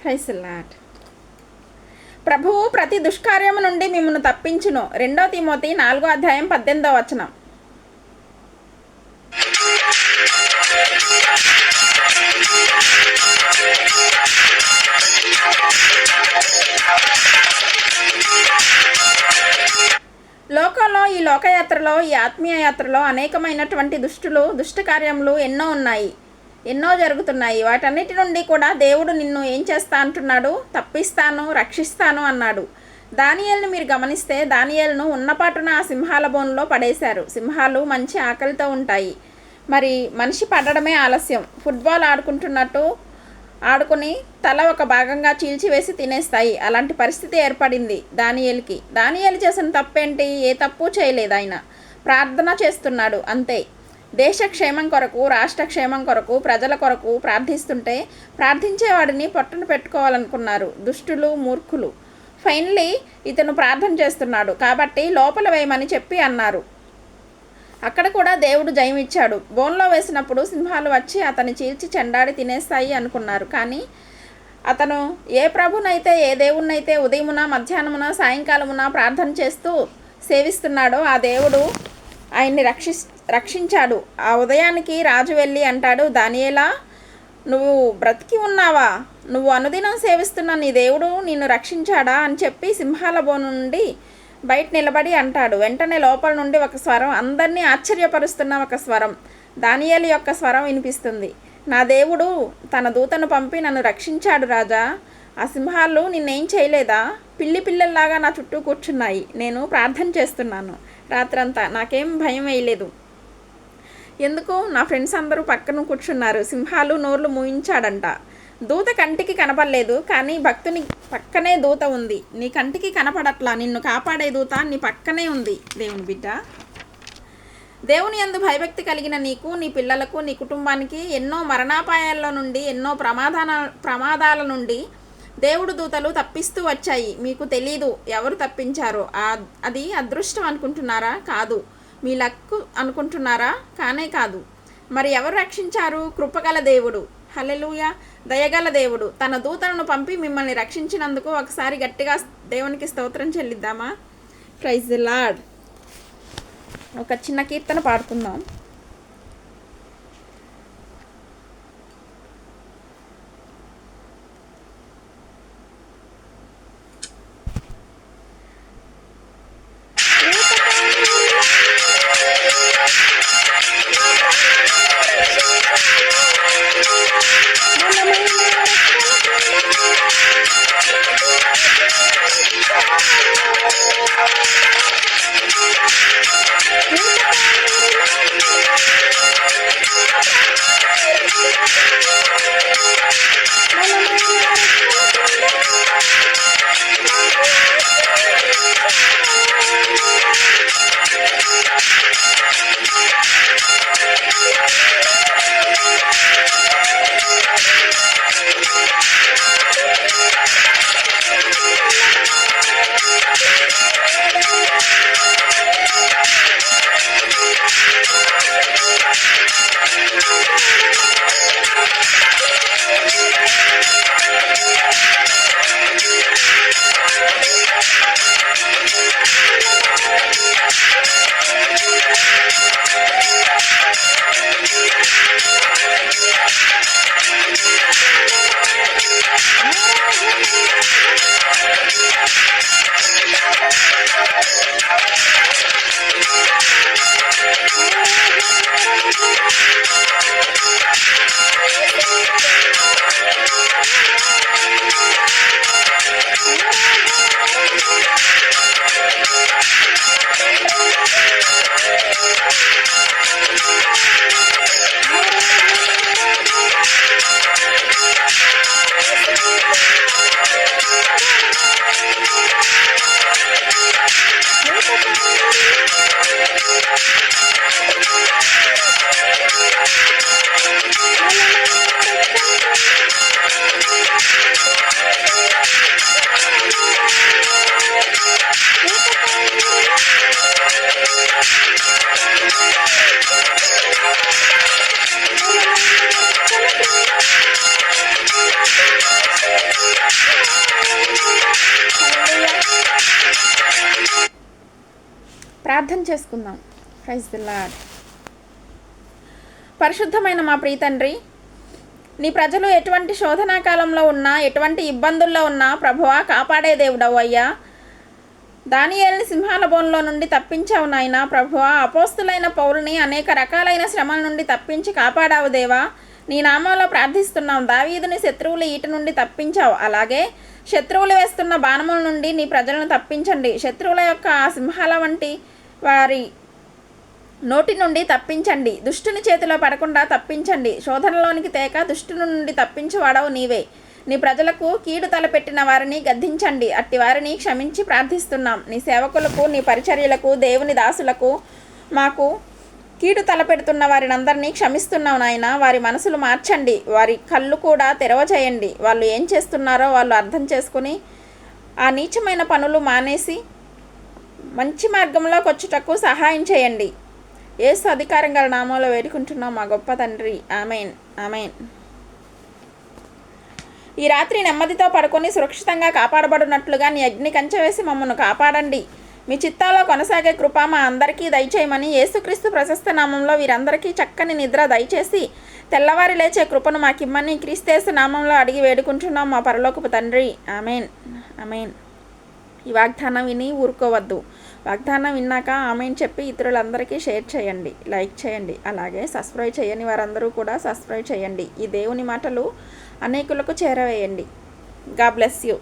Praise the lord. ప్రభువు ప్రతి దుష్కార్యము నుండి మిమ్మల్ని తప్పించును. 2 తిమోతి 4:18. లోకంలో ఈ లోకయాత్రలో, ఈ ఆత్మీయ యాత్రలో అనేకమైనటువంటి దుష్ట కార్యములు ఎన్నో ఉన్నాయి, ఎన్నో జరుగుతున్నాయి. వాటన్నిటి నుండి కూడా దేవుడు నిన్ను ఏం చేస్తా అంటున్నాడు? తప్పిస్తాను, రక్షిస్తాను అన్నాడు. దానియేలును మీరు గమనిస్తే దానియేలును ఉన్నపాటున ఆ సింహాల బోనులో పడేశారు. సింహాలు మంచి ఆకలితో ఉంటాయి. మరి మనిషి పడడమే ఆలస్యం. ఫుట్బాల్ ఆడుకుంటున్నట్టు ఆడుకుని తల ఒక భాగంగా చీల్చివేసి తినేస్తాయి. అలాంటి పరిస్థితి ఏర్పడింది దానియేలుకి. దానియేలు చేసిన తప్పేంటి? ఏ తప్పు చేయలేదు. ఆయన ప్రార్థన చేస్తున్నాడు అంతే. దేశ క్షేమం కొరకు, రాష్ట్ర క్షేమం కొరకు, ప్రజల కొరకు ప్రార్థిస్తుంటే ప్రార్థించేవాడిని పొట్టన పెట్టుకోవాలనుకున్నారు దుష్టులు, మూర్ఖులు. ఫైనలీ ఇతను ప్రార్థన చేస్తున్నాడు కాబట్టి లోపల వేయమని చెప్పి అన్నారు. అక్కడ కూడా దేవుడు జయం ఇచ్చాడు. బోన్లో వేసినప్పుడు సింహాలు వచ్చి అతన్ని చీల్చి చెండాడి తినేస్తాయి అనుకున్నారు. కానీ అతను ఏ ప్రభునైతే, ఏ దేవుణ్ణైతే ఉదయమున, మధ్యాహ్నమున, సాయంకాలమున ప్రార్థన చేస్తూ సేవిస్తున్నాడో ఆ దేవుడు ఆయన్ని రక్షించాడు. ఆ ఉదయానికి రాజు వెళ్ళి అంటాడు, దానియేలా, నువ్వు బ్రతికి ఉన్నావా? నువ్వు అనుదినం సేవిస్తున్న నీ దేవుడు నిన్ను రక్షించాడా అని చెప్పి సింహాల బోను నుండి బయట నిలబడి అంటాడు. వెంటనే లోపల నుండి ఒక స్వరం, అందరినీ ఆశ్చర్యపరుస్తున్న ఒక స్వరం, దానియేలు యొక్క స్వరం వినిపిస్తుంది. నా దేవుడు తన దూతను పంపి నన్ను రక్షించాడు రాజా. ఆ సింహాలు నిన్నేం చేయలేదా? పిల్లల్లాగా నా చుట్టూ కూర్చున్నాయి. నేను ప్రార్థన చేస్తున్నాను రాత్రంతా, నాకేం భయం వేయలేదు. ఎందుకు? నా ఫ్రెండ్స్ అందరూ పక్కన కూర్చున్నారు. సింహాలు నోర్లు మూయించాడంట. దూత కంటికి కనపడలేదు, కానీ భక్తుని పక్కనే దూత ఉంది. నీ కంటికి కనపడట్లా, నిన్ను కాపాడే దూత నీ పక్కనే ఉంది. దేవుని బిడ్డ, దేవుని యందు భయభక్తి కలిగిన నీకు, నీ పిల్లలకు, నీ కుటుంబానికి ఎన్నో మరణాపాయాల్లో నుండి, ఎన్నో ప్రమాదాల నుండి దేవుడు దూతలు తప్పిస్తూ వచ్చాయి. మీకు తెలీదు ఎవరు తప్పించారో. అది అదృష్టం అనుకుంటున్నారా? కాదు. మీ లక్కు అనుకుంటున్నారా? కానే కాదు. మరి ఎవరు రక్షించారు? కృపగల దేవుడు, హల్లెలూయా, దయగల దేవుడు తన దూతలను పంపి మిమ్మల్ని రక్షించినందుకు ఒకసారి గట్టిగా దేవునికి స్తోత్రం చెల్లిద్దామా? Praise the lord. ఒక చిన్న కీర్తన పాడుకుందాం. ప్రార్థన చేసుకుందాం. Praise the lord. పరిశుద్ధమైన మా ప్రియ తండ్రి, నీ ప్రజలు ఎటువంటి శోధనా కాలంలో ఉన్నా, ఎటువంటి ఇబ్బందుల్లో ఉన్నా ప్రభువా కాపాడే దేవుడవు అయ్యా. దానియేలుని సింహాల బోన్లో నుండి తప్పించావు నాయన ప్రభువా. అపోస్తులైన పౌలుని అనేక రకాలైన శ్రమల నుండి తప్పించి కాపాడావు దేవా. నీ నామంలో ప్రార్థిస్తున్నాం. దావీదుని శత్రువుల ఈట నుండి తప్పించావు. అలాగే శత్రువులు వేస్తున్న బాణముల నుండి నీ ప్రజలను తప్పించండి. శత్రువుల యొక్క ఆ సింహాల వంటి వారి నోటి నుండి తప్పించండి. దుష్టుని చేతిలో పడకుండా తప్పించండి. శోధనలోనికి తేక దుష్టుని నుండి తప్పించువాడవు నీవే. నీ ప్రజలకు కీడు తలపెట్టిన వారిని గద్దించండి. అట్టి వారిని క్షమించి ప్రార్థిస్తున్నాం. నీ సేవకులకు, నీ పరిచర్యలకు, దేవుని దాసులకు, మాకు కీడు తలపెడుతున్న వారినందరినీ క్షమిస్తున్నావు నాయన. వారి మనసులు మార్చండి. వారి కళ్ళు కూడా తెరవచేయండి. వాళ్ళు ఏం చేస్తున్నారో వాళ్ళు అర్థం చేసుకుని ఆ నీచమైన పనులు మానేసి మంచి మార్గంలోకి వచ్చుటకు సహాయం చేయండి. యేసు అధికారం గల నామంలో వేడుకుంటున్నాం మా గొప్ప తండ్రి. Amen, amen. ఈ రాత్రి నెమ్మదితో పడుకొని సురక్షితంగా కాపాడబడినట్లుగా నీ అగ్ని కంచె వేసి మమ్మల్ని కాపాడండి. మీ చిత్తాలో కొనసాగే కృప మా అందరికీ దయచేయమని యేసుక్రీస్తు ప్రశస్త నామంలో వీరందరికీ చక్కని నిద్ర దయచేసి తెల్లవారి లేచే కృపను మాకిమ్మని క్రీస్తేసు నామంలో అడిగి వేడుకుంటున్నాం మా పరలోకపు తండ్రి. Amen, amen. ఈ వాగ్దానం విని ఊరుకోవద్దు. వాగ్దానం విన్నాక ఆమెన్ చెప్పి ఇతరులందరికీ షేర్ చేయండి, లైక్ చేయండి. అలాగే సబ్స్క్రైబ్ చేయని వారందరూ కూడా సబ్స్క్రైబ్ చేయండి. ఈ దేవుని మాటలు అనేకులకు చేరవేయండి. God bless you.